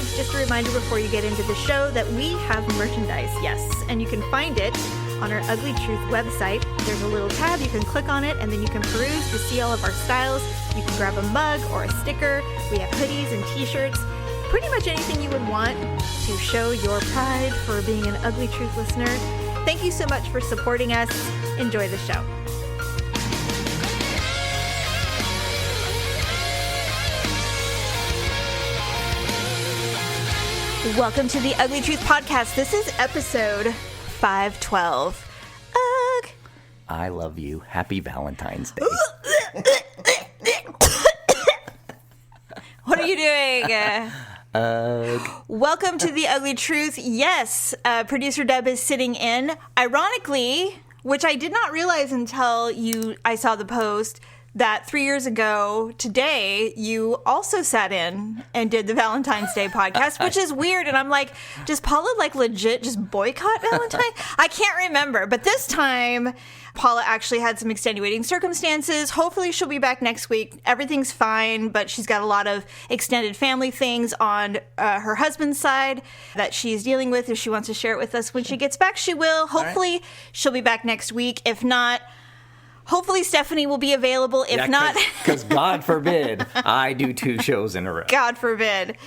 kids, just a reminder before you get into the show that we have merchandise, yes. And you can find it on our Uglee Truth website. There's a little tab, you can click on it, and then you can peruse to see all of our styles. You can grab a mug or a sticker. We have hoodies and t-shirts. Pretty much anything you would want to show your pride for being an Uglee Truth listener. Thank you so much for supporting us. Enjoy the show. Welcome to the Uglee Truth podcast. This is episode 512. Ugh. I love you. Happy Valentine's Day. What are you doing? Welcome to the Uglee Truth. Yes, producer Deb is sitting in. Ironically, which I did not realize until I saw the post, that 3 years ago today, you also sat in and did the Valentine's Day podcast, which is weird. And I'm like, does Paula legit just boycott Valentine? I can't remember. But this time, Paula actually had some extenuating circumstances. Hopefully she'll be back next week. Everything's fine, but she's got a lot of extended family things on her husband's side that she's dealing with. If she wants to share it with us when she gets back, she will. Hopefully she'll be back next week. If not, hopefully Stephanie will be available. If not... Because God forbid I do 2 shows in a row. God forbid.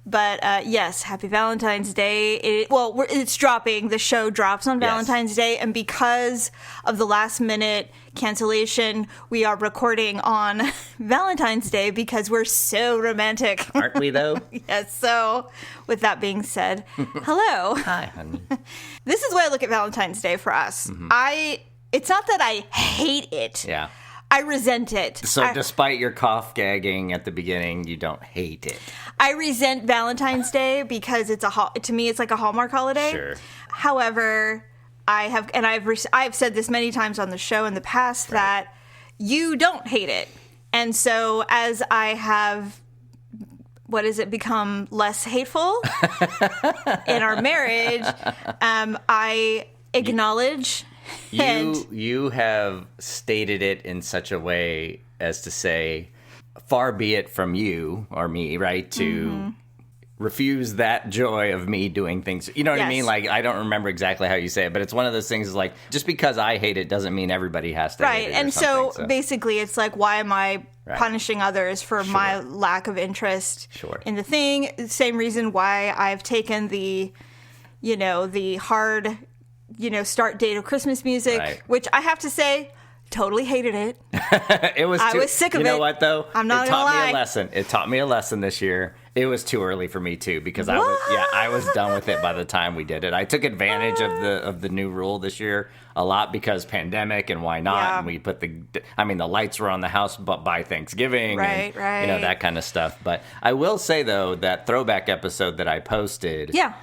But yes, happy Valentine's Day. It's dropping. The show drops on Valentine's Day. And because of the last minute cancellation, we are recording on Valentine's Day because we're so romantic. Aren't we, though? Yes. So with that being said, hello. Hi, honey. This is the way I look at Valentine's Day for us. Mm-hmm. It's not that I hate it. Yeah. I resent it. So despite your cough gagging at the beginning, you don't hate it. I resent Valentine's Day because to me it's like a Hallmark holiday. Sure. However, I've said this many times on the show in the past that you don't hate it. And so as I have become less hateful in our marriage, I acknowledge. You have stated it in such a way as to say, far be it from you or me, right, to refuse that joy of me doing things. You know what I mean? Like, I don't remember exactly how you say it, but it's one of those things is like, just because I hate it doesn't mean everybody has to hate it. Right, and so basically it's like, why am I punishing others for my lack of interest in the thing? Same reason why I've taken the hard... start date of Christmas music, which I have to say, totally hated it. I was sick of it. You know what, though? I'm not going to lie. It taught me a lesson this year. It was too early for me, too, because I was done with it by the time we did it. I took advantage of the new rule this year a lot because pandemic and why not? Yeah. And we put the lights were on the house by Thanksgiving and that kind of stuff. But I will say, though, that throwback episode that I posted... Yeah.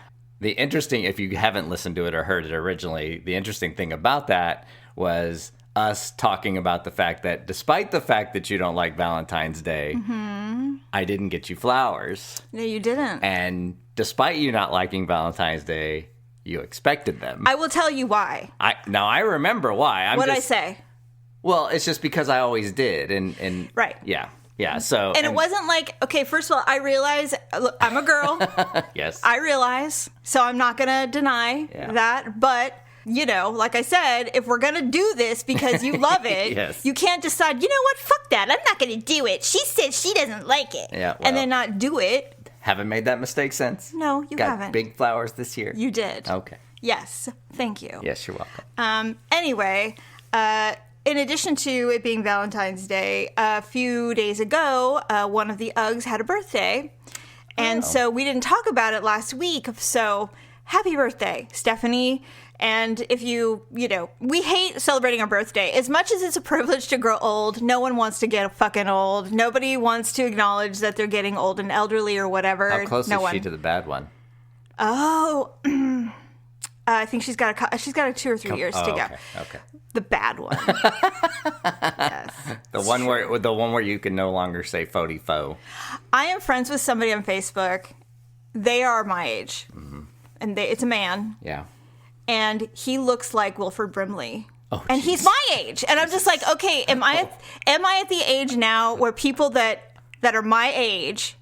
The interesting, if you haven't listened to it or heard it originally, the interesting thing about that was us talking about the fact that despite the fact that you don't like Valentine's Day, I didn't get you flowers. No, you didn't. And despite you not liking Valentine's Day, you expected them. I will tell you why. I remember why. What'd I say? Well, it's just because I always did. And right. Yeah. Yeah, so... And it wasn't like, okay, first of all, I realize, look, I'm a girl. Yes. I realize, so I'm not going to deny that. But, like I said, if we're going to do this because you love it, you can't decide, you know what, fuck that. I'm not going to do it. She said she doesn't like it. Yeah, and then not do it. Haven't made that mistake since? No, you haven't. Got big flowers this year? You did. Okay. Yes, thank you. Yes, you're welcome. Anyway, in addition to it being Valentine's Day, a few days ago, one of the Uggs had a birthday. And so we didn't talk about it last week. So happy birthday, Stephanie. And if we hate celebrating our birthday. As much as it's a privilege to grow old, no one wants to get fucking old. Nobody wants to acknowledge that they're getting old and elderly or whatever. How close is she to the bad one? Oh, I think she's got a 2 or 3 years to go. Okay. The bad one. Yes. The one where you can no longer say fody fo. I am friends with somebody on Facebook. They are my age. Mm-hmm. And it's a man. Yeah. And he looks like Wilford Brimley. Oh, and he's my age. And I'm just like, okay, am I at the age now where people that are my age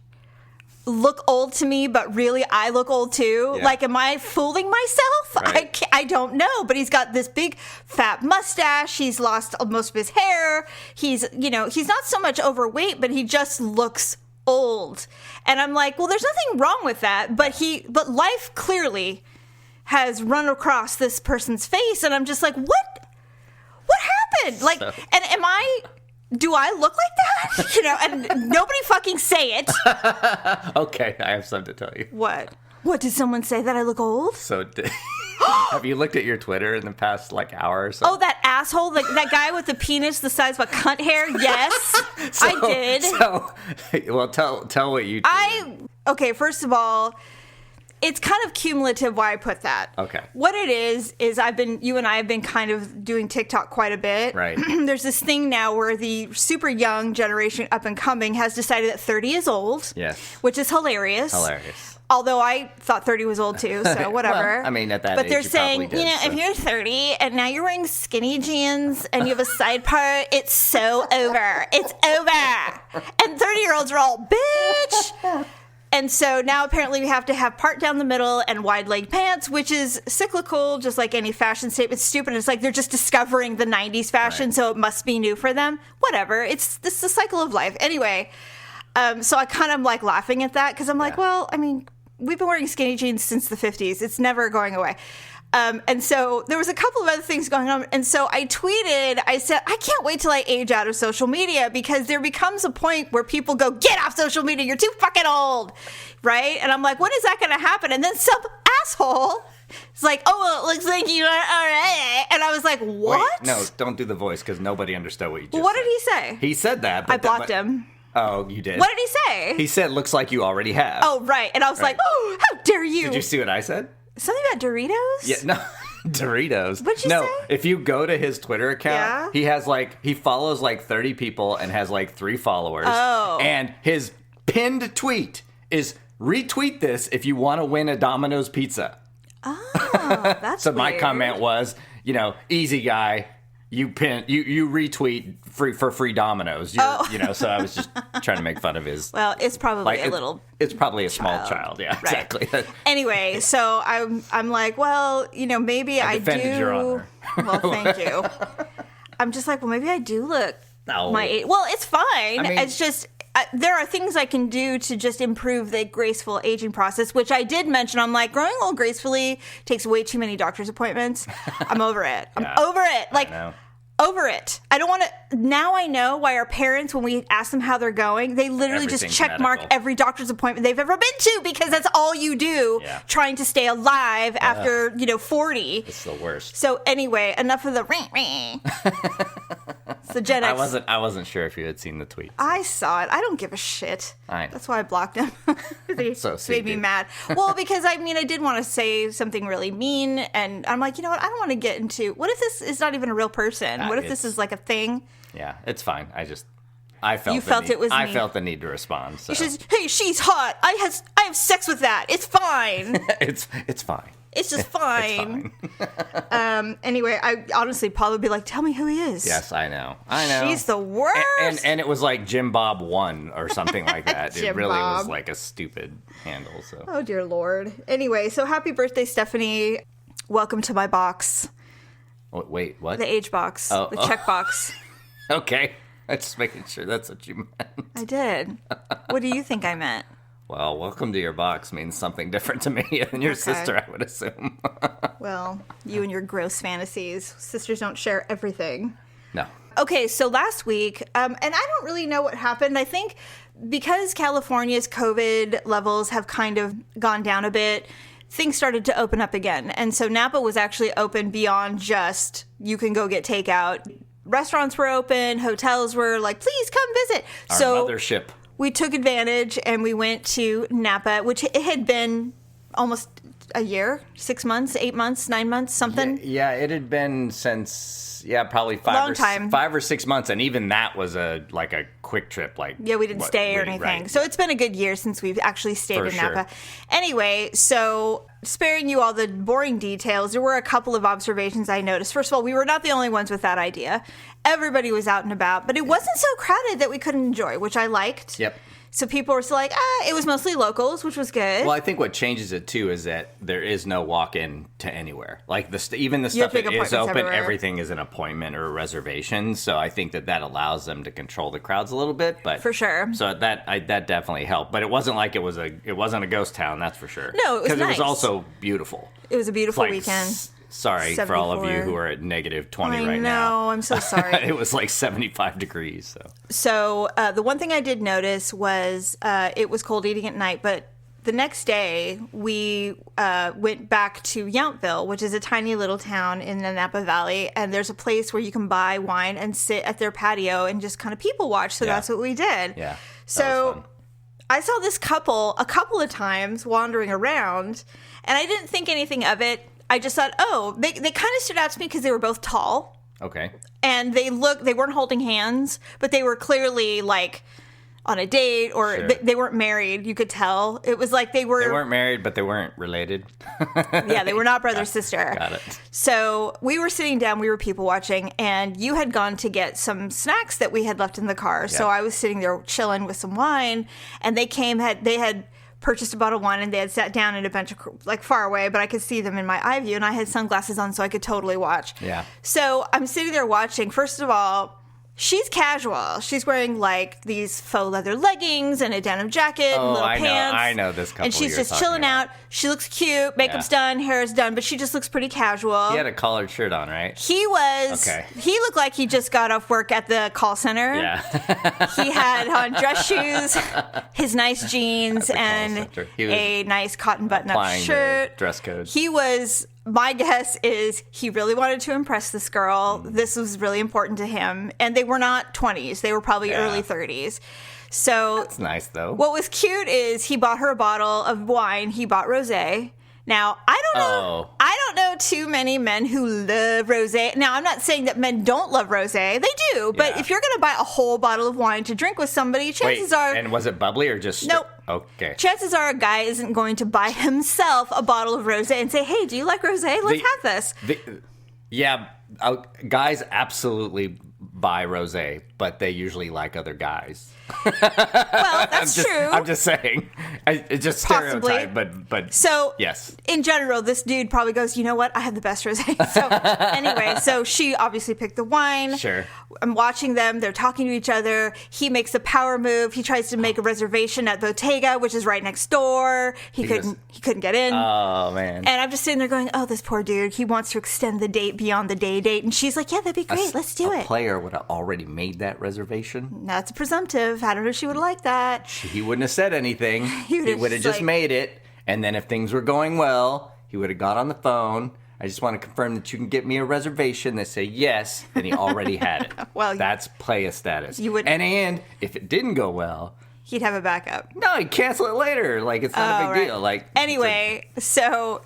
look old to me, but really I look old too. Like, am I fooling myself? Right. I don't know, but he's got this big fat mustache. He's lost most of his hair. He's not so much overweight, but he just looks old. And I'm like, well, there's nothing wrong with that, but life clearly has run across this person's face, and I'm just like, what happened? Like, and do I look like that? And nobody fucking say it. Okay, I have something to tell you. What did someone say, that I look old? So have you looked at your Twitter in the past hour or so? Oh, that asshole, that guy with the penis the size of a cunt hair? Yes, I did. Well, tell what you did. Okay, first of all, it's kind of cumulative why I put that. Okay. What it is you and I have been kind of doing TikTok quite a bit. Right. There's this thing now where the super young generation up and coming has decided that 30 is old. Yes. Which is hilarious. Although I thought 30 was old too, so whatever. Well, I mean, at that age, but they're you saying, probably did, if you're 30 and now you're wearing skinny jeans and you have a side part, it's so over. It's over. And 30-year-olds are all, bitch. And so now apparently we have to have part down the middle and wide leg pants, which is cyclical, just like any fashion statement. It's stupid. It's like they're just discovering the 90s fashion, so it must be new for them. Whatever. It's the cycle of life. Anyway, so I kind of like laughing at that because I'm like, well, I mean, we've been wearing skinny jeans since the 50s. It's never going away. And so there was a couple of other things going on. And so I tweeted, I said, I can't wait till I age out of social media because there becomes a point where people go, get off social media. You're too fucking old. Right. And I'm like, when is that going to happen? And then some asshole is like, oh, well, it looks like you are all right. And I was like, what? Wait, no, don't do the voice because nobody understood what you just said. What did he say? He said that. But I blocked him. Oh, you did? What did he say? He said, looks like you already have. Oh, right. And I was like, oh, how dare you? Did you see what I said? Something about Doritos? Yeah, no, Doritos. What'd you say? If you go to his Twitter account, he has he follows 30 people and has 3 followers. Oh. And his pinned tweet is, retweet this if you want to win a Domino's pizza. Oh, that's So weird. my comment was, easy guy, you retweet for free Domino's. So I was just trying to make fun of his. Well, it's probably It's probably a small child. Yeah, right. Exactly. Anyway, so I'm like, well, maybe I defended do. your honor. Well, thank you. I'm just like, well, maybe I do look No. my age. Well, it's fine. I mean, it's just there are things I can do to just improve the graceful aging process, which I did mention. I'm like, growing old gracefully takes way too many doctor's appointments. I'm over it. I'm over it. Like, over it. I don't want to. Now I know why our parents, when we ask them how they're going, they literally just check mark every doctor's appointment they've ever been to because that's all you do trying to stay alive after, 40. It's the worst. So anyway, enough of the ring. It's the Gen X. I wasn't sure if you had seen the tweet. I saw it. I don't give a shit. That's why I blocked him. So made me mad. Well, because I did want to say something really mean, and I'm like, I don't want to get into. What if this is not even a real person? What if this is like a thing? Yeah, it's fine. I felt I felt the need to respond. So. Hey, she's hot. I have sex with that. It's fine. it's fine. It's just fine. It's fine. Anyway, I honestly probably be like, tell me who he is. Yes, I know. She's the worst. And it was like Jim Bob 1 or something like that. It really was like a stupid handle. So. Oh, dear Lord. Anyway, so happy birthday, Stephanie. Welcome to my box. Wait, what? The age box. The check box. Okay. I'm just making sure that's what you meant. I did. What do you think I meant? Well, welcome to your box means something different to me than your sister, I would assume. Well, you and your gross fantasies. Sisters don't share everything. No. Okay, so last week, and I don't really know what happened. I think because California's COVID levels have kind of gone down a bit, things started to open up again. And so Napa was actually open beyond just you can go get takeout. Restaurants were open. Hotels were like, please come visit. Our mothership. We took advantage and we went to Napa, which it had been almost a year, 6 months, 8 months, 9 months, something. Yeah, it had been since probably 5 or 6 months, and even that was a quick trip. We didn't stay or anything. Right. So it's been a good year since we've actually stayed in Napa. Anyway, so sparing you all the boring details, there were a couple of observations I noticed. First of all, we were not the only ones with that idea. Everybody was out and about, but it wasn't so crowded that we couldn't enjoy, which I liked. Yep. So people were still like, it was mostly locals, which was good. Well, I think what changes it too is that there is no walk-in to anywhere. Like even the stuff that is open, everywhere. Everything is an appointment or a reservation. So I think that allows them to control the crowds a little bit. But for sure. So that definitely helped. But it wasn't like it wasn't a ghost town. That's for sure. No, it was nice. Because it was also beautiful. It was a beautiful weekend. Sorry 74. For all of you who are at negative 20 right now. I know, I'm so sorry. It was like 75 degrees. So the one thing I did notice was it was cold eating at night, but the next day we went back to Yountville, which is a tiny little town in the Napa Valley, and there's a place where you can buy wine and sit at their patio and just kind of people watch, so that's what we did. Yeah. So I saw this couple a couple of times wandering around, and I didn't think anything of it. I just thought, they kind of stood out to me because they were both tall. Okay. And they weren't holding hands, but they were clearly like on a date, or they weren't married. You could tell. It was like they weren't married, but they weren't related. Yeah, they were not brother-sister. Got it. So we were sitting down, we were people watching, and you had gone to get some snacks that we had left in the car. Yeah. So I was sitting there chilling with some wine, and they had purchased a bottle of wine, and they had sat down in a bench like far away, but I could see them in my eye view, and I had sunglasses on so I could totally watch. Yeah. So I'm sitting there watching. First of all, she's casual. She's wearing like these faux leather leggings and a denim jacket and little pants. I know this couple. And she's just chilling out. She looks cute. Makeup's done. Hair is done. But she just looks pretty casual. He had a collared shirt on, right? He was. Okay. He looked like he just got off work at the call center. Yeah. He had on dress shoes, his nice jeans, and a nice cotton button-up shirt. Dress code. He was. My guess is he really wanted to impress this girl. This was really important to him. And they were not 20s. They were probably early 30s. So that's nice, though. What was cute is he bought her a bottle of wine. He bought rosé. Now, I don't know too many men who love rosé. Now, I'm not saying that men don't love rosé. They do. But if you're going to buy a whole bottle of wine to drink with somebody, chances are... And was it bubbly or just... Nope. Okay. Chances are a guy isn't going to buy himself a bottle of rosé and say, hey, do you like rosé? Let's have this. Guys absolutely buy rosé, but they usually like other guys. Well, that's true. I'm just saying. It's just stereotype, but so yes. In general, this dude probably goes, you know what? I have the best rosé. So anyway, so she obviously picked the wine. Sure. I'm watching them. They're talking to each other. He makes a power move. He tries to make a reservation at Bottega, which is right next door. He couldn't get in. Oh, man. And I'm just sitting there going, oh, this poor dude. He wants to extend the date beyond the day date. And she's like, yeah, that'd be great. Let's do it. A player would have already made that reservation. That's a presumptive. I don't know if she would have liked that. He wouldn't have said anything. He would have just made it. And then if things were going well, he would have got on the phone. I just want to confirm that you can get me a reservation. They say yes, and he already had it. Well, that's playa status. You would, and if it didn't go well, he'd have a backup. No, he'd cancel it like it's not a big deal. Like anyway, so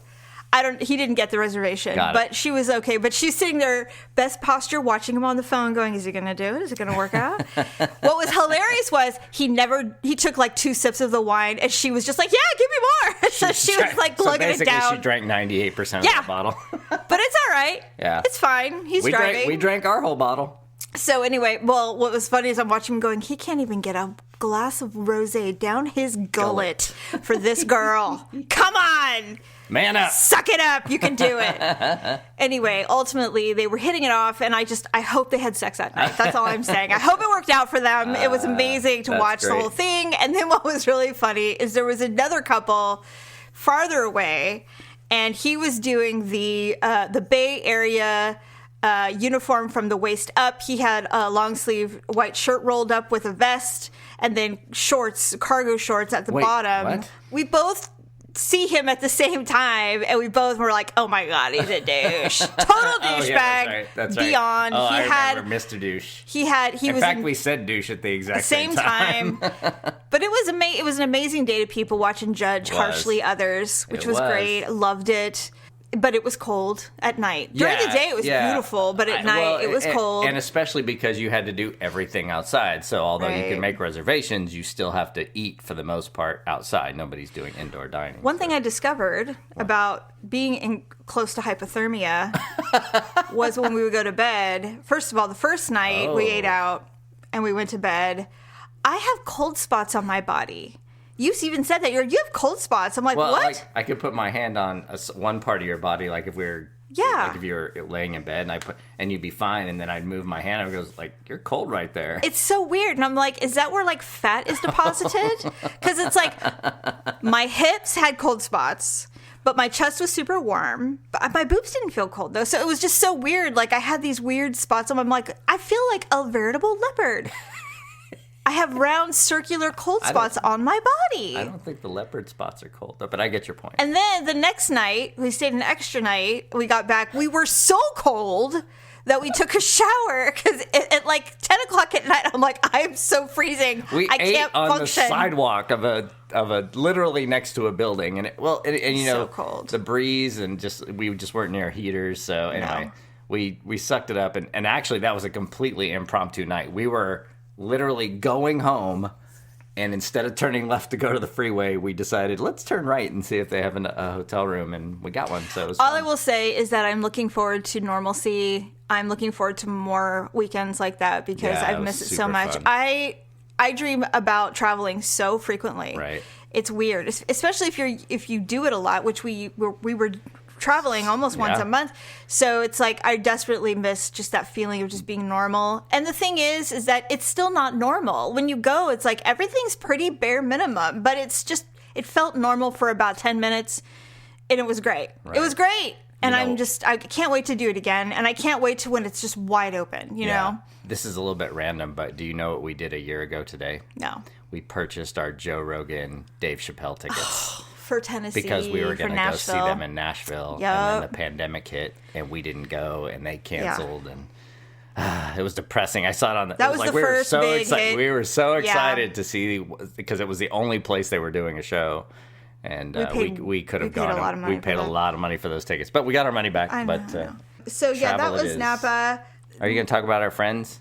he didn't get the reservation, but she was okay. But she's sitting there, best posture, watching him on the phone, going, "Is he going to do it? Is it going to work out?" What was hilarious was he took like 2 sips of the wine, and she was just like, "Yeah, give me more." So she was like glugging it down. She drank 98% of the bottle. But it's all right. Yeah, it's fine. He's driving. We drank our whole bottle. So anyway, well, what was funny is I'm watching him going, he can't even get a glass of rosé down his gullet for this girl. Come on. Man up. Suck it up. You can do it. Anyway, ultimately, they were hitting it off, and I hope they had sex that night. That's all I'm saying. I hope it worked out for them. It was amazing to watch the whole thing. And then what was really funny is there was another couple farther away, and he was doing the Bay Area uniform from the waist up. He had a long sleeve white shirt rolled up with a vest, and then cargo shorts at the bottom. What? We both see him at the same time, and we both were like, "Oh my god, he's a douche, total douchebag." That's beyond. Right. I remember Mr. Douche. In fact, we said douche at the exact same time. But it was an amazing day to people watching Judge harshly others, which was great. Loved it. But it was cold at night. During the day, it was beautiful, but at night, it was cold. And especially because you had to do everything outside. So although you can make reservations, you still have to eat, for the most part, outside. Nobody's doing indoor dining. One thing I discovered about being close to hypothermia was when we would go to bed. First of all, the first night we ate out and we went to bed, I have cold spots on my body. You even said that you have cold spots. I'm like, well, what? Like, I could put my hand on one part of your body, like if we were, like if you were laying in bed, and you'd be fine, and then I'd move my hand, and it goes like, you're cold right there. It's so weird, and I'm like, is that where like fat is deposited? Because it's like my hips had cold spots, but my chest was super warm. But my boobs didn't feel cold though, so it was just so weird. Like I had these weird spots, and I'm like, I feel like a veritable leopard. I have round circular cold spots on my body. I don't think the leopard spots are cold, though, but I get your point. And then the next night, we stayed an extra night. We got back. We were so cold that we took a shower because at like 10 o'clock at night, I'm like, I'm so freezing. I can't on function. The sidewalk of a literally next to a building, and you know, so cold. The breeze, and we just weren't near heaters. So anyway, we sucked it up, and actually that was a completely impromptu night. We were literally going home, and instead of turning left to go to the freeway, we decided let's turn right and see if they have a hotel room, and we got one. So it was all fun. I will say is that I'm looking forward to normalcy. I'm looking forward to more weekends like that because I've missed it so much. Fun. I dream about traveling so frequently. Right. It's weird, especially if you do it a lot, which we were traveling almost once a month. So it's like I desperately miss just that feeling of just being normal. And the thing is that it's still not normal. When you go, it's like everything's pretty bare minimum, but it felt normal for about 10 minutes, and it was great. Right. It was great. And I can't wait to do it again. And I can't wait to when it's just wide open, you know? This is a little bit random, but do you know what we did a year ago today? No. We purchased our Joe Rogan, Dave Chappelle tickets. For Tennessee, because we were going to go see them in Nashville, and then the pandemic hit, and we didn't go, and they canceled, and it was depressing. I saw it on the. That was the first big hit. We were so excited to see because it was the only place they were doing a show, and we could have gone. We paid a lot of money for those tickets, but we got our money back. So that was Napa. Are you going to talk about our friends?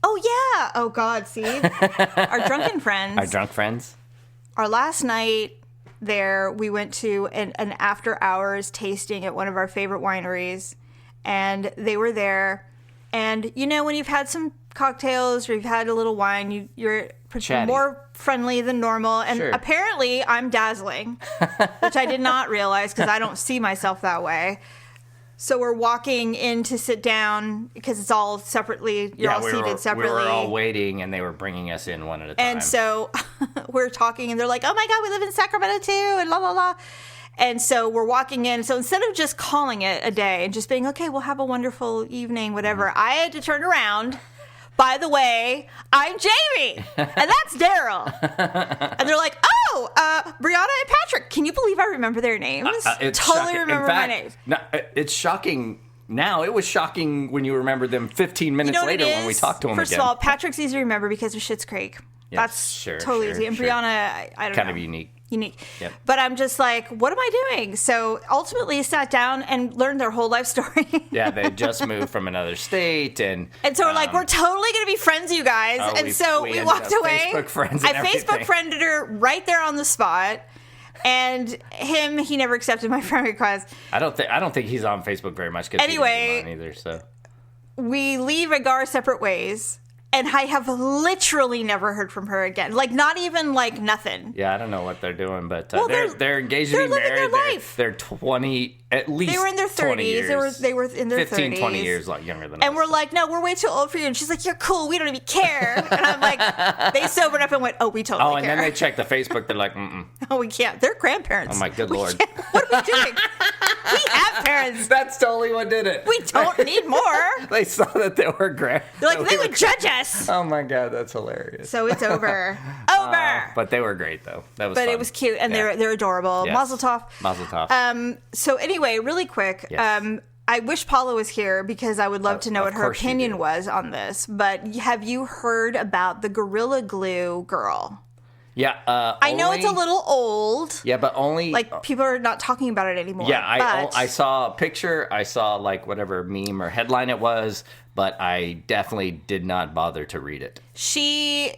Oh yeah! Oh God! See, our drunken friends. Our drunk friends. Our last night there, we went to an after hours tasting at one of our favorite wineries, and they were there. And you know, when you've had some cocktails or you've had a little wine, you're more friendly than normal. And apparently, I'm dazzling, which I did not realize because I don't see myself that way. So we're walking in to sit down because it's all separately. You're all seated separately. We were all waiting, and they were bringing us in one at a time. And so we're talking, and they're like, "Oh my God, we live in Sacramento too," and la la la. And so we're walking in. So instead of just calling it a day and just being okay, we'll have a wonderful evening, whatever. I had to turn around. By the way, I'm Jamie, and that's Daryl. And they're like, "Oh, Brianna and Patrick. Can you believe I remember their names? It's totally shocking. remember my names." No, it's shocking now. It was shocking when you remembered them 15 minutes later when we talked to them First again. of all, Patrick's easy to remember because of Schitt's Creek. Yes, that's totally easy. And Brianna, I don't know. Kind of unique. Yep. But I'm just like, what am I doing? So ultimately sat down and learned their whole life story. Yeah, they just moved from another state. And so we're like, we're totally going to be friends, you guys. And so we walked away. Facebook friends I Facebook friended her right there on the spot. And he never accepted my friend request. I don't think he's on Facebook very much. Anyway, he either, so. We leave and go our separate ways. And I have literally never heard from her again. Like, not even, like, nothing. Yeah, I don't know what they're doing, but they're engaged to be married. They're living their life. They're 20, at least. They were in their 30s. They were in their 15, 30s. 20 years younger than us. And we're like, no, we're way too old for you. And she's like, you're cool. We don't even care. And I'm like, they sobered up and went, oh, we totally care. Oh, and then they checked the Facebook. They're like, mm-mm. Oh, we can't. They're grandparents. Oh, my good Lord. What are we doing? We have parents. That's totally what did it. We don't need more. They saw that they were They're like, they would judge us. Oh, my God. That's hilarious. So it's over. But they were great, though. That was But fun. It was cute, and they're adorable. Yes. Mazel tov. Mazel tov. So anyway, really quick, yes. I wish Paula was here because I would love to know what her opinion was on this. But have you heard about the Gorilla Glue girl? Yeah. I know it's a little old. Yeah, but only... Like, people are not talking about it anymore. Yeah, I saw a picture. I saw, like, whatever meme or headline it was, but I definitely did not bother to read it. She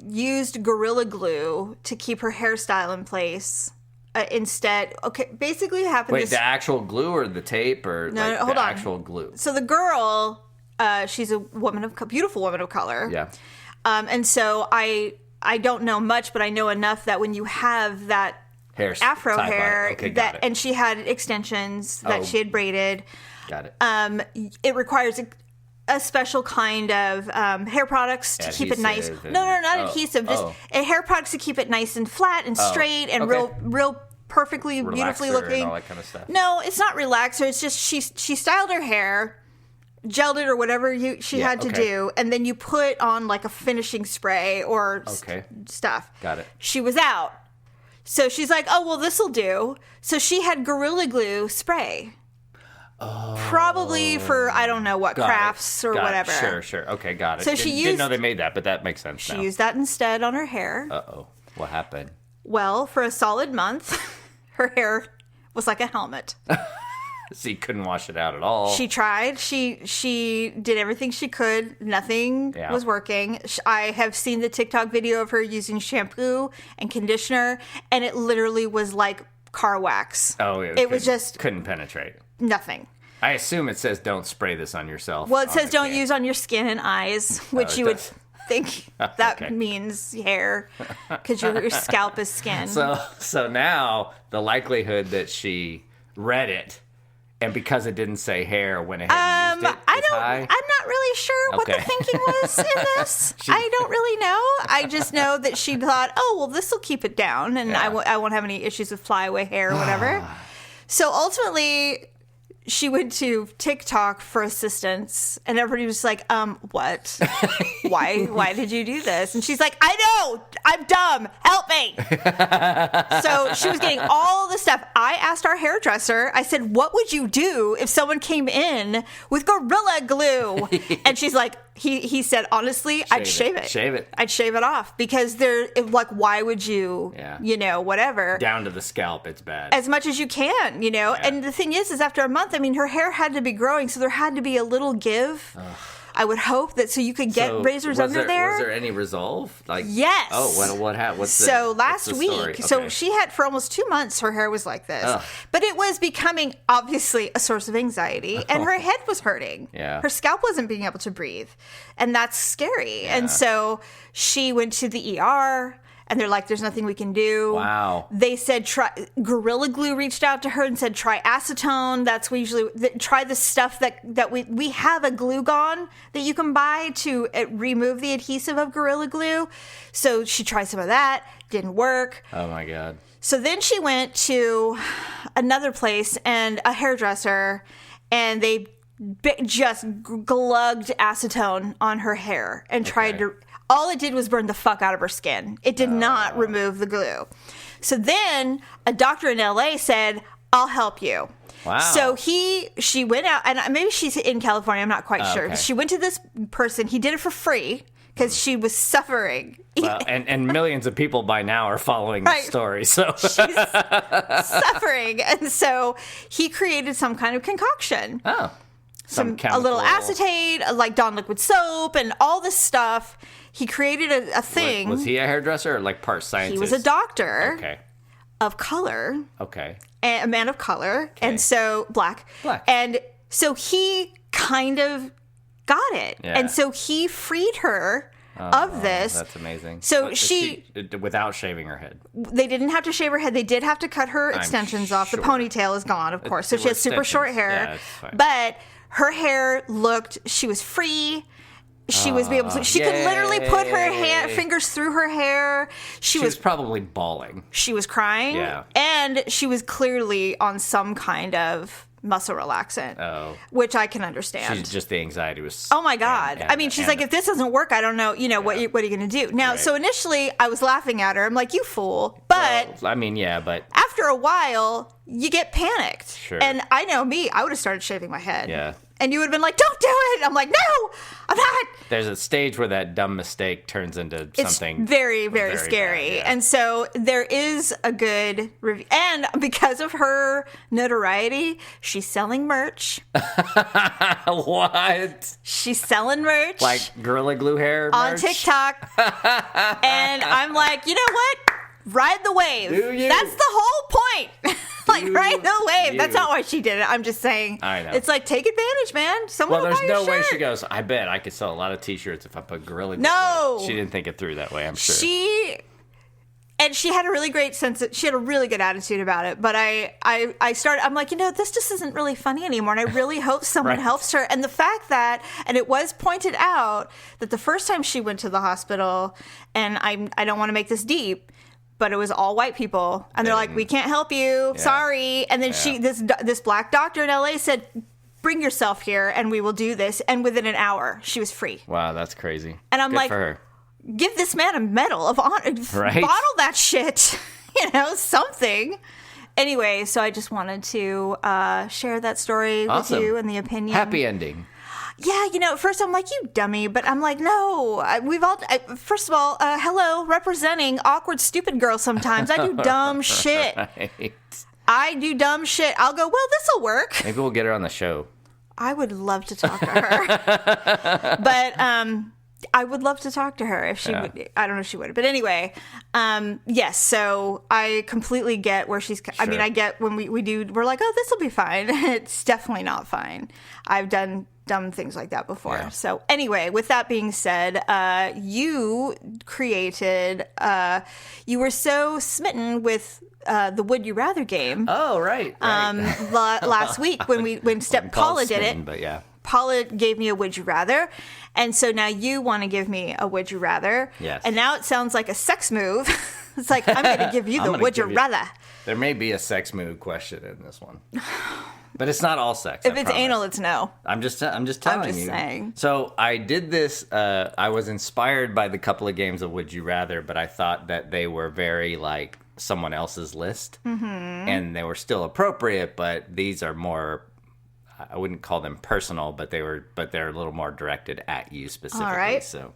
used Gorilla Glue to keep her hairstyle in place instead. Okay, basically what happened... Wait, the actual glue or the tape or no, hold the on. actual glue? So the girl, she's a beautiful woman of color. Yeah. And so I I don't know much, but I know enough that when you have that afro hair, and she had extensions that she had braided. Got it. It requires a special kind of hair products to keep it nice. No, not adhesive. Just hair products to keep it nice and flat and straight and real perfectly, relaxer, beautifully looking. And all that kind of stuff. No, it's not relaxer. It's just she styled her hair, gelled it or whatever she had to do, and then you put on like a finishing spray or stuff. Got it. She was out. So she's like, oh, well, this'll do. So she had Gorilla Glue spray. Oh. Probably for, I don't know what, crafts or whatever. Sure. Okay, got it. So didn't know they made that, but that makes sense now. She used that instead on her hair. Uh-oh. What happened? Well, for a solid month, her hair was like a helmet. So you couldn't wash it out at all. She tried. She did everything she could. Nothing was working. I have seen the TikTok video of her using shampoo and conditioner, and it literally was like car wax. Oh, it was just couldn't penetrate. Nothing. I assume it says don't spray this on yourself. Well, it says don't use on your skin and eyes, which you would think that means hair, because your scalp is skin. So now the likelihood that she read it, and because it didn't say hair, went ahead and used it. I'm not really sure what the thinking was in this. I don't really know. I just know that she thought, oh, well, this will keep it down, and I won't have any issues with flyaway hair or whatever. So ultimately, she went to TikTok for assistance, and everybody was like, what? Why did you do this? And she's like, I know, I'm dumb, help me. So she was getting all this stuff. I asked our hairdresser, I said, what would you do if someone came in with Gorilla Glue? And she's like, he said, honestly, I'd shave it. Shave it. I'd shave it off, because why would you, whatever. Down to the scalp, it's bad. As much as you can, Yeah. And the thing is after a month, I mean, her hair had to be growing, so there had to be a little give. Ugh. I would hope that so you could get razors under there. Was there any resolve? Yes. Oh, what happened? Last week, okay. So she had for almost 2 months, her hair was like this. Ugh. But it was becoming obviously a source of anxiety, and her head was hurting. Yeah. Her scalp wasn't being able to breathe, and that's scary. Yeah. And so she went to the ER. And they're like, there's nothing we can do. Wow. They said, Gorilla Glue reached out to her and said, try acetone. That's try the stuff that we have a glue gun that you can buy to remove the adhesive of Gorilla Glue. So she tried some of that. Didn't work. Oh, my God. So then she went to another place and a hairdresser, and they just glugged acetone on her hair and tried to... All it did was burn the fuck out of her skin. It did not remove the glue. So then a doctor in LA said, I'll help you. Wow. So she went out, and maybe she's in California, I'm not quite sure. Okay. She went to this person. He did it for free because she was suffering. Well, and millions of people by now are following this story. So she's suffering. And so he created some kind of concoction. Oh. A little acetate, like Dawn liquid soap, and all this stuff. He created a thing. Was he a hairdresser or like part scientist? He was a doctor. Okay. Of color. Okay. A man of color. Okay. And so, black. And so he kind of got it. Yeah. And so he freed her of this. That's amazing. So she without shaving her head. They didn't have to shave her head. They did have to cut her extensions off. The ponytail is gone, of course. So she has super short hair. Yeah, it's fine. But her hair she was free. She was able to. She could literally put her fingers through her hair. She was probably bawling. She was crying. Yeah. And she was clearly on some kind of muscle relaxant, which I can understand. Just the anxiety was. Oh my God! I mean, she's like, if this doesn't work, I don't know. What are you going to do now? Right. So initially, I was laughing at her. I'm like, you fool! But well, I mean, yeah, but after a while, you get panicked. Sure. And I know me. I would have started shaving my head. Yeah. And you would have been like, don't do it. I'm like, no, I'm not. There's a stage where that dumb mistake turns into something very, very scary. Bad, yeah. And so there is a good review. And because of her notoriety, she's selling merch. What? She's selling merch. Like Gorilla Glue hair on merch? TikTok. And I'm like, you know what? Ride the wave. Do you? That's the whole point. like, right? No way. That's not why she did it. I'm just saying. I know. It's like, take advantage, man. Someone well, will there's buy no your way shirt. she goes, I bet I could sell a lot of t-shirts if I put Gorilla Glue. No. She didn't think it through that way, I'm sure. And she had a really great she had a really good attitude about it. But I'm like, this just isn't really funny anymore. And I really hope someone helps her. And the fact that, and it was pointed out that the first time she went to the hospital, and I don't want to make this deep, but it was all white people. And they're like, we can't help you. Yeah. Sorry. And then this black doctor in LA said, bring yourself here and we will do this. And within an hour, she was free. Wow, that's crazy. And I'm Good like, for her. Give this man a medal of honor. Right? Bottle that shit. Something. Anyway, so I just wanted to share that story with you and the opinion. Happy ending. Yeah, at first I'm like, you dummy. But I'm like, no. First of all, hello, representing awkward, stupid girls sometimes. I do dumb shit. Right. I do dumb shit. I'll go, well, this'll work. Maybe we'll get her on the show. I would love to talk to her. But, I would love to talk to her if she would. I don't know if she would. But anyway, yes. So I completely get where she's. I mean, I get when we're like, oh, this will be fine. It's definitely not fine. I've done dumb things like that before. Yeah. So anyway, with that being said, you created. You were so smitten with the Would You Rather game. Oh, right. Last week when Paula did it. But yeah. Paula gave me a Would You Rather, and so now you want to give me a Would You Rather. Yes. And now it sounds like a sex move. It's like, I'm going to give you the Would You Rather. There may be a sex move question in this one. But it's not all sex. If it's anal, it's no. I'm just telling you. I'm just saying. So I did this, I was inspired by the couple of games of Would You Rather, but I thought that they were very like someone else's list. Mm-hmm. And they were still appropriate, but these are more... I wouldn't call them personal, but they're a little more directed at you specifically. All right. So,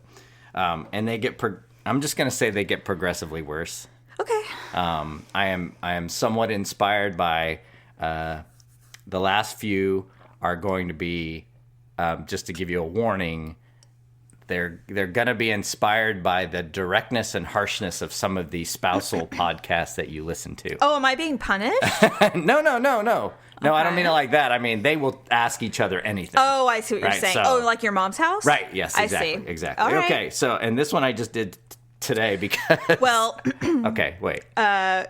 and they get. I'm just gonna say they get progressively worse. Okay. I am somewhat inspired by the last few are going to be just to give you a warning. They're gonna be inspired by the directness and harshness of some of the spousal podcasts that you listen to. Oh, am I being punished? No, okay. I don't mean it like that. I mean, they will ask each other anything. Oh, I see what you're saying. So, like your mom's house? Right, yes, exactly. I see. Exactly. All right. Okay, so, and this one I just did today because... Well... okay, wait. Anyway,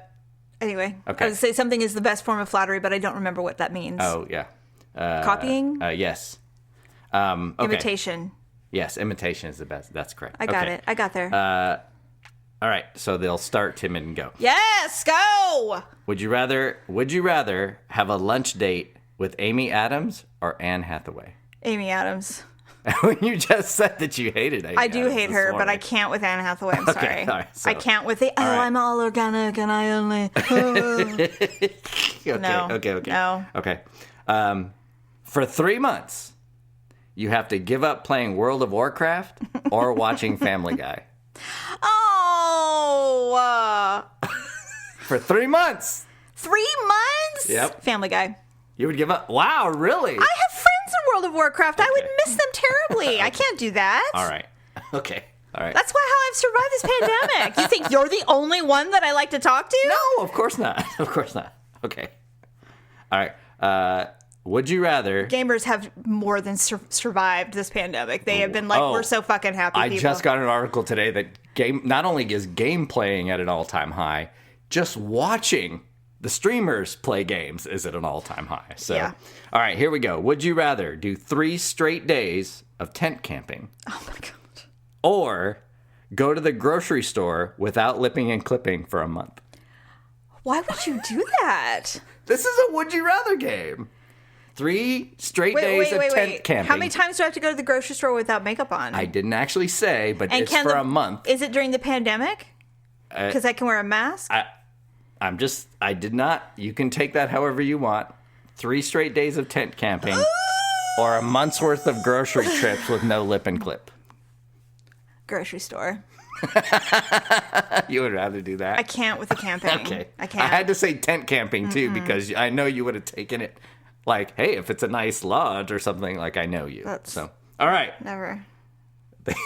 okay. I was going to say something is the best form of flattery, but I don't remember what that means. Oh, yeah. Copying? Yes. Okay. Imitation. Yes, imitation is the best. That's correct. I got it. I got there. All right, so they'll start timid and go. Yes, go! Would you rather have a lunch date with Amy Adams or Anne Hathaway? Amy Adams. You just said that you hated Amy I do Adams hate her, morning. but I can't with Anne Hathaway. I'm sorry. Okay, all right, so, I can't with the, I'm all organic and I only... Okay. No. Okay. For 3 months, you have to give up playing World of Warcraft or watching Family Guy. Oh! For 3 months. 3 months? Yep. Family Guy. You would give up? Wow, really? I have friends in World of Warcraft. Okay. I would miss them terribly. I can't do that. All right. Okay. All right. That's how I've survived this pandemic. You think you're the only one that I like to talk to? No, of course not. Of course not. Okay. All right. Would you rather... Gamers have more than survived this pandemic. They have been like, we're so fucking happy people. I just got an article today that not only is game playing at an all-time high, just watching the streamers play games is at an all-time high. So, yeah. All right, here we go. Would you rather do 3 straight days of tent camping? Oh, my God. Or go to the grocery store without lipping and clipping for a month? Why would you do that? This is a would you rather game. 3 straight days of tent camping. How many times do I have to go to the grocery store without makeup on? I didn't actually say, but it's for a month. Is it during the pandemic? Because I can wear a mask? I did not. You can take that however you want. 3 straight days of tent camping or a month's worth of grocery trips with no lip and clip. Grocery store. You would rather do that? I can't with the camping. Okay. I can't. I had to say tent camping too because I know you would have taken it like, hey, if it's a nice lodge or something, like I know you. So, all right. Never.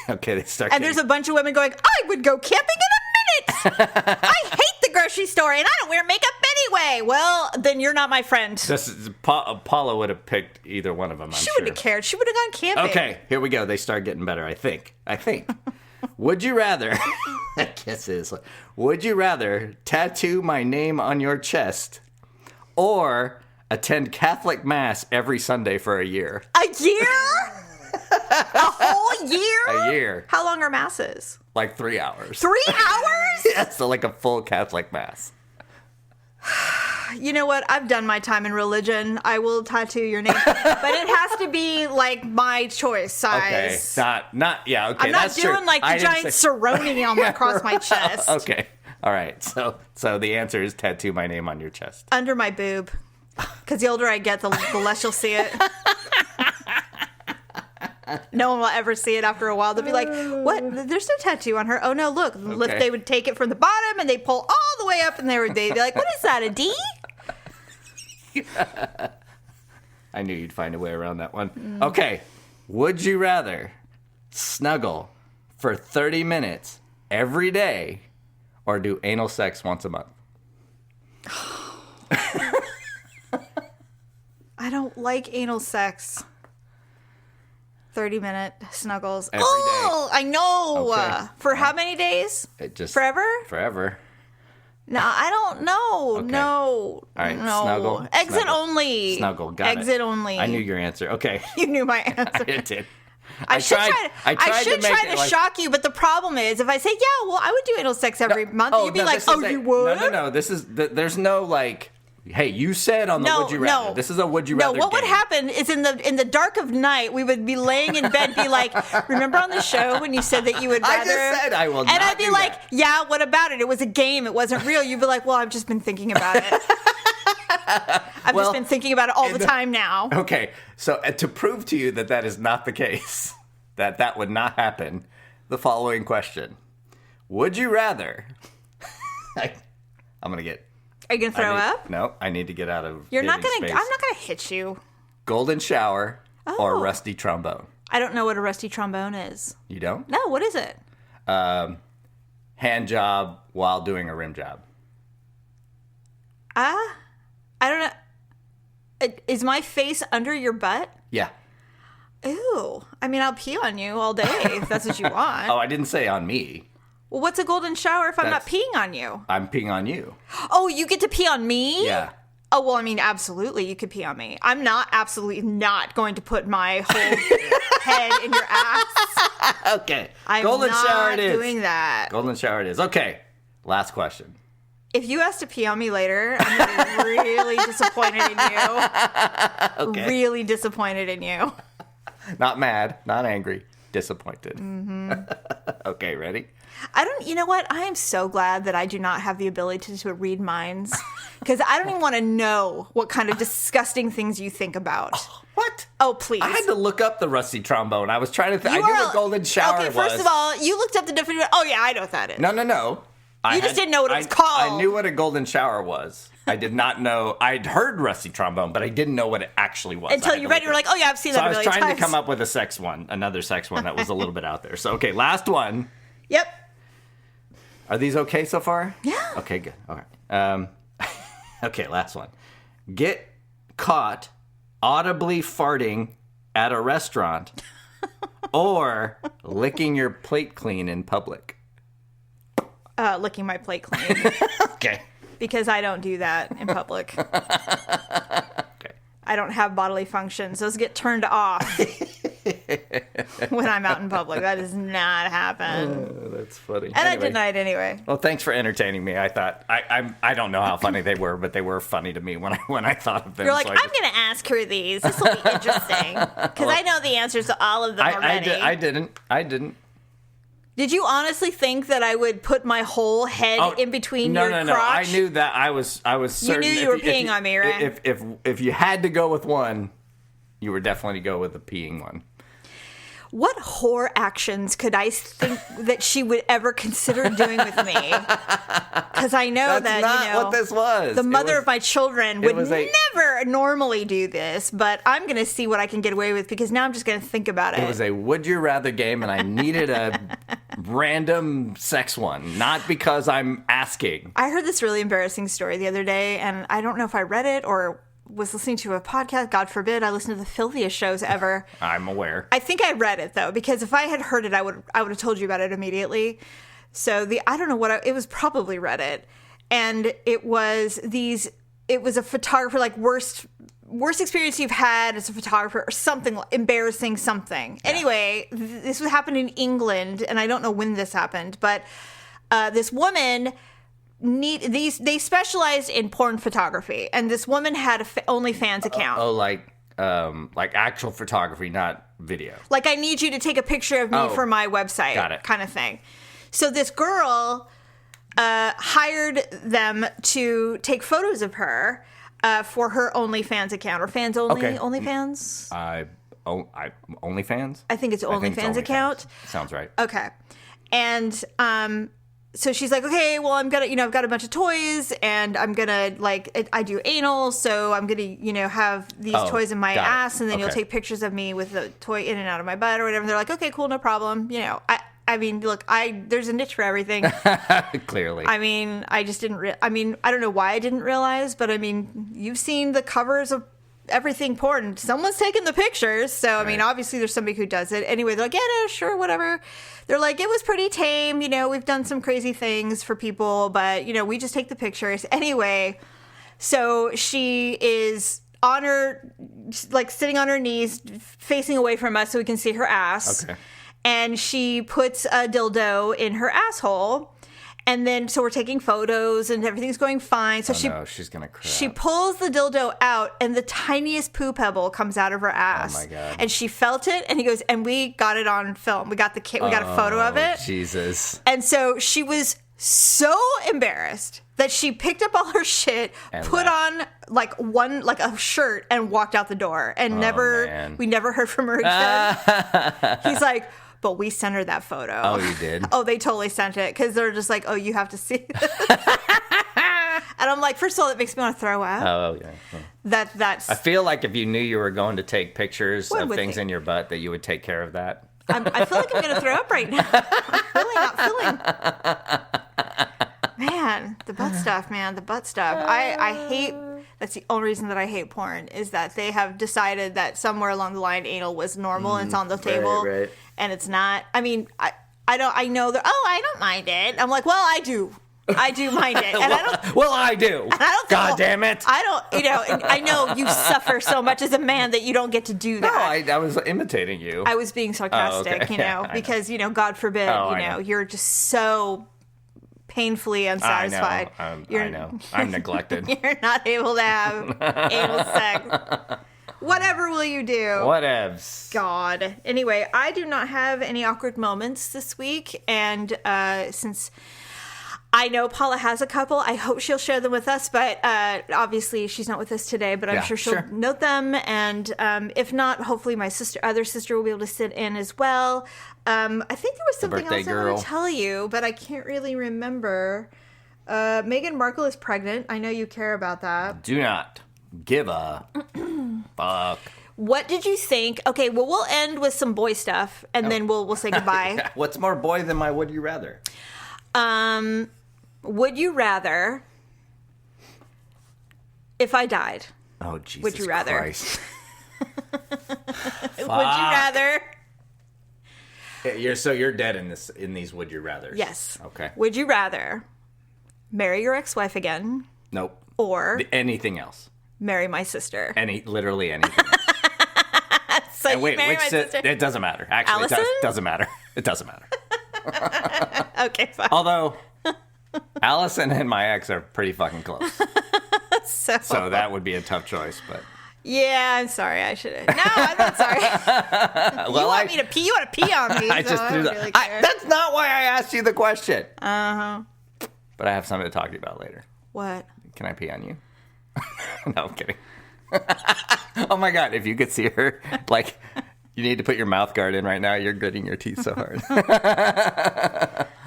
Okay, they start. And there's a bunch of women going, I would go camping in a minute. I hate the grocery store and I don't wear makeup Anyway, well, then you're not my friend. Paula would have picked either one of them, I'm sure. She wouldn't have cared. She would have gone camping. Okay, here we go. They start getting better, I think. Would you rather, I guess it is, would you rather tattoo my name on your chest or attend Catholic Mass every Sunday for a year? A year? A whole year? A year. How long are masses? Like 3 hours. 3 hours? Yeah, so like a full Catholic Mass. You know what? I've done my time in religion. I will tattoo your name. But it has to be like my choice size. Okay. Yeah, okay. I'm not that's doing true. like the giant Cerrone across my chest. Okay. All right. So the answer is tattoo my name on your chest. Under my boob. Because the older I get, the less you'll see it. No one will ever see it after a while. They'll be like, what? There's no tattoo on her. Oh, no, look. Okay. They would take it from the bottom and they pull all the way up and they'd be like, what is that, a D? I knew you'd find a way around that one. Okay. Would you rather snuggle for 30 minutes every day or do anal sex once a month? I don't like anal sex. 30-minute snuggles. Every day. I know. Okay. For how many days? Forever? Forever. No, I don't know. Okay. No. All right, no. snuggle. Exit Snuggle. only. Snuggle, got it. Exit only. I knew your answer. Okay. You knew my answer. I did. I should tried try to shock you, but the problem is, if I say, yeah, well, I would do anal sex every month, you'd be like, oh, you would? No. There's no like, hey, you said on the would you rather. No. This is a would you rather No, what game. would happen is in the dark of night, we would be laying in bed, be like, remember on the show when you said that you would rather? I just said I will not. And I'd be like, yeah, what about it? It was a game. It wasn't real. You'd be like, well, I've just been thinking about it. I've just been thinking about it all the time now. Okay, so to prove to you that is not the case, that would not happen, the following question. Would you rather... I'm going to get... Are you gonna throw up? No, I need to get out of. You're not gonna. Space. I'm not gonna hit you. Golden shower or rusty trombone? I don't know what a rusty trombone is. You don't? No. What is it? Hand job while doing a rim job. I don't know. Is my face under your butt? Yeah. Ew. I mean, I'll pee on you all day if that's what you want. Oh, I didn't say on me. Well, what's a golden shower if I'm not peeing on you? I'm peeing on you. Oh, you get to pee on me? Yeah. Oh, well, I mean, absolutely, you could pee on me. I'm absolutely not going to put my whole head in your ass. Okay. I'm golden not shower it is. doing that. Golden shower it is. Okay. Last question. If you ask to pee on me later, I'm going to be really disappointed in you. Okay. Really disappointed in you. Not mad, not angry, disappointed. Mm-hmm. Okay, ready? You know what? I am so glad that I do not have the ability to read minds. Because I don't even want to know what kind of disgusting things you think about. What? Oh, please. I had to look up the rusty trombone. I was trying to think. I knew what golden shower was. Okay, first of all, you looked up the definition. Oh, yeah, I know what that is. No. You just didn't know what it was called. I knew what a golden shower was. I did not know. I'd heard rusty trombone, but I didn't know what it actually was. Until you read it, you were like, oh, yeah, I've seen that a million times. So I was trying to come up with another sex one that was a little bit out there. So, okay, last one. Yep. Are these okay so far? Yeah. Okay, good. All right. Okay, last one. Get caught audibly farting at a restaurant or licking your plate clean in public. Licking my plate clean. Okay. Because I don't do that in public. Okay. I don't have bodily functions. Those get turned off when I'm out in public. That does not happen. Oh, that's funny. And anyway. I denied anyway. Well, thanks for entertaining me. I thought I don't know how funny they were, but they were funny to me when I thought of them. You're like, so I'm going to ask her these. This will be interesting because I know the answers to all of them already. I didn't. Did you honestly think that I would put my whole head in between your crotch? No. I knew that. I was certain. You knew you were peeing on me, right? If you had to go with one, you were definitely go with the peeing one. what whore actions could I think that she would ever consider doing with me? Because I know That's not what this was. The mother of my children would never normally do this, but I'm going to see what I can get away with because now I'm just going to think about it. It was a would you rather game, and I needed a random sex one, not because I'm asking. I heard this really embarrassing story the other day, and I don't know if I read it or was listening to a podcast. God forbid I listen to the filthiest shows ever. I'm aware. I think I read it though, because if I had heard it, I would have told you about it immediately. So I don't know it was probably Reddit, and it was a photographer, like worst experience you've had as a photographer or something, embarrassing something. Yeah. Anyway, this would happen in England, and I don't know when this happened, but this woman they specialized in porn photography, and this woman had a OnlyFans account. Like actual photography, not video. Like, I need you to take a picture of me for my website. Got it. Kind of thing. So this girl hired them to take photos of her for her OnlyFans account, or fans only. Okay. OnlyFans. OnlyFans. I think it's OnlyFans account. Sounds right. Okay, and so she's like, okay, well, I'm gonna, I've got a bunch of toys, and I'm gonna, I do anal, so I'm gonna, have these toys in my ass, and then you'll take pictures of me with the toy in and out of my butt or whatever. And they're like, okay, cool, no problem. I mean, look, there's a niche for everything. Clearly. I mean, I just didn't, I don't know why I didn't realize, but I mean, you've seen the covers of everything porn. Someone's taking the pictures. So, I mean, obviously there's somebody who does it. Anyway, they're like, yeah, no, sure, whatever. They're like, it was pretty tame. We've done some crazy things for people, but, we just take the pictures. Anyway, so she is on her, sitting on her knees, facing away from us so we can see her ass. Okay. And she puts a dildo in her asshole. And then, so we're taking photos and everything's going fine. So she's going to crap. She pulls the dildo out and the tiniest poo pebble comes out of her ass. Oh my God. And she felt it, and he goes, and we got it on film. We got we got a photo of it. Jesus. And so she was so embarrassed that she picked up all her shit, and put on a shirt, and walked out the door. And we never heard from her again. He's like, but we sent her that photo. Oh, you did? Oh, they totally sent it, because they're just like, oh, you have to see this. And I'm like, first of all, it makes me want to throw up. Oh, yeah. That's. I feel like if you knew you were going to take pictures of things in your butt, that you would take care of that. I feel like I'm going to throw up right now. I'm really not feeling. Man, the butt stuff, I hate. That's the only reason that I hate porn, is that they have decided that somewhere along the line anal was normal and it's on the table. Right. And it's not. I mean, I know that, I don't mind it. I'm like, well, I do. I do mind it. And I do. And I don't God damn it. I don't, and I know you suffer so much as a man that you don't get to do that. No, I was imitating you. I was being sarcastic, because, because, God forbid, you're just so painfully unsatisfied. I know. I'm neglected. You're not able to have anal sex. Whatever will you do? Whatevs. God. Anyway, I do not have any awkward moments this week, and since I know Paula has a couple, I hope she'll share them with us, but obviously she's not with us today, but I'm sure she'll note them, and if not, hopefully my other sister will be able to sit in as well. I think there was something else I want to tell you, but I can't really remember. Meghan Markle is pregnant. I know you care about that. Do not give a fuck. What did you think? Okay, well, we'll end with some boy stuff, and then we'll say goodbye. What's more boy than my would you rather? Would you rather, if I died? Oh, Jesus would you rather? Christ. Would you rather? You're dead in these would you rathers. Yes. Okay. Would you rather marry your ex-wife again? Nope. Or anything else? Marry my sister. Literally anything. So and wait, which sister? It doesn't matter. Actually, Allison? It doesn't matter. It doesn't matter. Okay, fine. Although Allison and my ex are pretty fucking close. So that would be a tough choice, but. Yeah, I'm sorry. I should have. No, I'm not sorry. Well, you want me to pee? You want to pee on me? I just threw that. Really that's not why I asked you the question. But I have something to talk to you about later. What? Can I pee on you? No, I'm kidding. Oh my God! If you could see her, You need to put your mouth guard in right now. You're gritting your teeth so hard.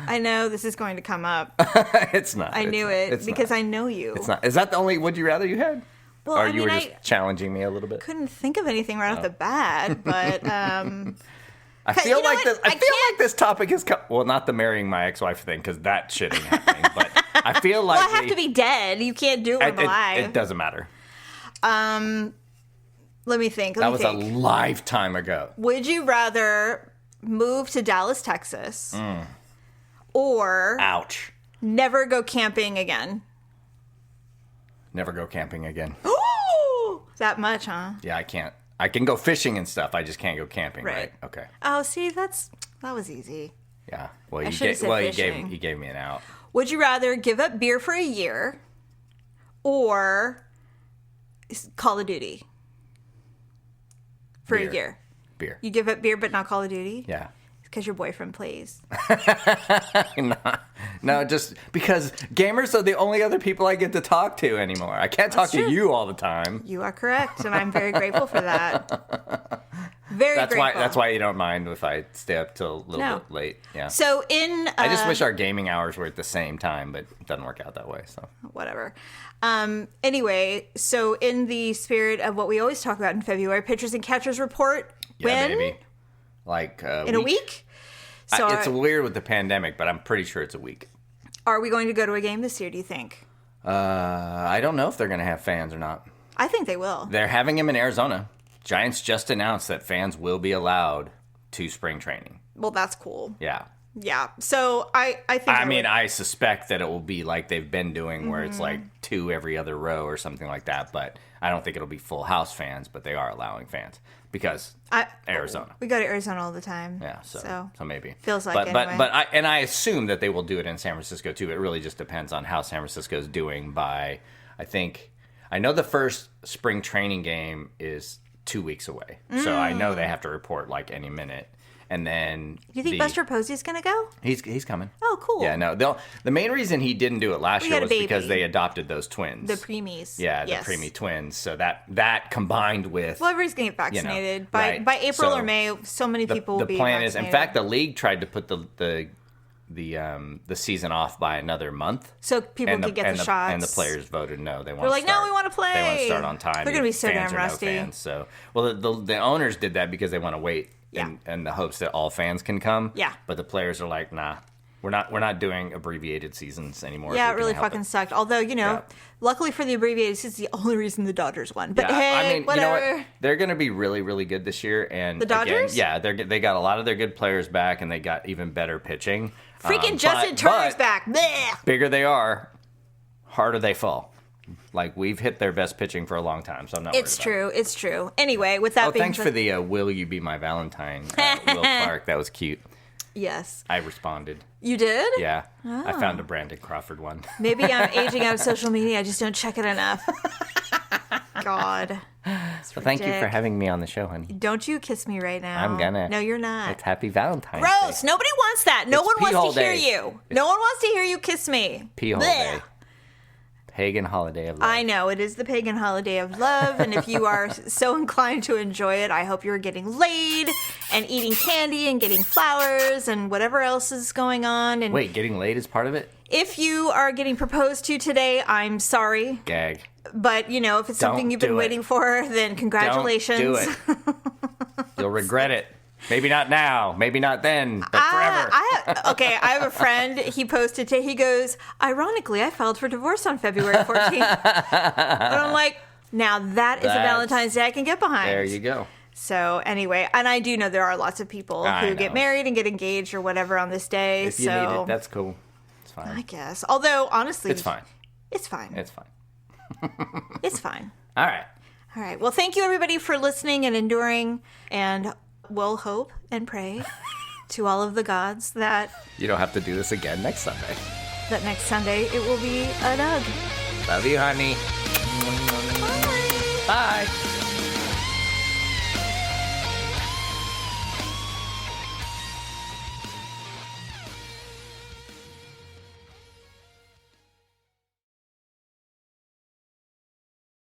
I know this is going to come up. It's not. I knew it because I know you. It's not. Is that the only would you rather you had? Well, or you were just challenging me a little bit? Couldn't think of anything right off the bat, but I feel like this topic is well, not the marrying my ex-wife thing because that shit ain't happening. But I feel like I have to be dead. You can't do it when I'm alive. It doesn't matter. Let me think. That was a lifetime ago. Would you rather move to Dallas, Texas, or ouch, never go camping again? Never go camping again. Ooh, that much, huh? Yeah, I can't. I can go fishing and stuff. I just can't go camping. Right? Okay. Oh, see, that was easy. Yeah. Well, you gave me an out. Would you rather give up beer for a year, or Call of Duty for a year? Beer. You give up beer, but not Call of Duty? Yeah. Because your boyfriend plays. No, just because gamers are the only other people I get to talk to anymore. I can't talk to you all the time. You are correct, and I'm very grateful for that. Very grateful. That's why you don't mind if I stay up till a little bit late. Yeah. So I just wish our gaming hours were at the same time, but it doesn't work out that way. So whatever. Anyway, so in the spirit of what we always talk about in February, pitchers and catchers report. Yeah, baby. Like in a week? So it's weird with the pandemic, but I'm pretty sure it's a week. Are we going to go to a game this year, do you think? I don't know if they're going to have fans or not. I think they will. They're having them in Arizona. Giants just announced that fans will be allowed to spring training. Well, that's cool. Yeah. Yeah. So I think I suspect that it will be like they've been doing where it's like 2 every other row or something like that, but I don't think it'll be full house fans, but they are allowing fans because Arizona. We go to Arizona all the time. Yeah, so maybe. Feels like anyway. But I assume that they will do it in San Francisco too. It really just depends on how San Francisco is doing by I know the first spring training game is 2 weeks away. So I know they have to report like any minute. And then you think Buster Posey's going to go? He's coming. Oh, cool. Yeah, no. The main reason he didn't do it last year was because they adopted those twins. The preemies. Yeah, the preemie twins. So that combined with everybody's going to get vaccinated. By April or May, so many people will be vaccinated. The plan is, in fact, the league tried to put the season off by another month, so people could get the shots. And the players voted no. They want. They're like, no, we want to play. They want to start on time. They're going to be so damn rusty. No fans, so, well, the owners did that because they want to wait. Yeah. In the hopes that all fans can come. Yeah. But the players are like, nah, we're not doing abbreviated seasons anymore. Yeah, it really fucking sucked. Although, luckily for the abbreviated season, it's the only reason the Dodgers won. But hey, whatever. You know what? They're going to be really, really good this year. And the Dodgers? Again, they got a lot of their good players back, and they got even better pitching. Freaking Justin Turner's back. Blech. Bigger they are, harder they fall. Like, we've hit their best pitching for a long time, so I'm not worried about it. It's true. Anyway, with that being said... thanks for the Will You Be My Valentine, Will Clark. That was cute. Yes. I responded. You did? Yeah. Oh. I found a Brandon Crawford one. Maybe I'm aging out of social media. I just don't check it enough. God. Well, thank you for having me on the show, honey. Don't you kiss me right now. I'm gonna. No, you're not. It's Happy Valentine's Gross. Day. Nobody wants that. No one wants to hear you. No one wants to hear you kiss me. Pee-hole day. Pagan holiday of love. I know, it is the pagan holiday of love, and if you are so inclined to enjoy it, I hope you're getting laid and eating candy and getting flowers and whatever else is going on. And wait, getting laid is part of it? If you are getting proposed to today, I'm sorry. Gag. But, if it's something you've been waiting for, then congratulations. Don't do it. You'll regret it. Maybe not now, maybe not then, but forever. I have a friend, he posted today, he goes, ironically, I filed for divorce on February 14th. And I'm like, now that's a Valentine's Day I can get behind. There you go. So anyway, and I do know there are lots of people who get married and get engaged or whatever on this day. If you need it, that's cool. It's fine. I guess. Although, honestly. It's fine. It's fine. It's fine. It's fine. All right. All right. Well, thank you everybody for listening and enduring, and we'll hope and pray to all of the gods that you don't have to do this again next Sunday. That next Sunday it will be a Doug. Love you, honey. Bye. Bye.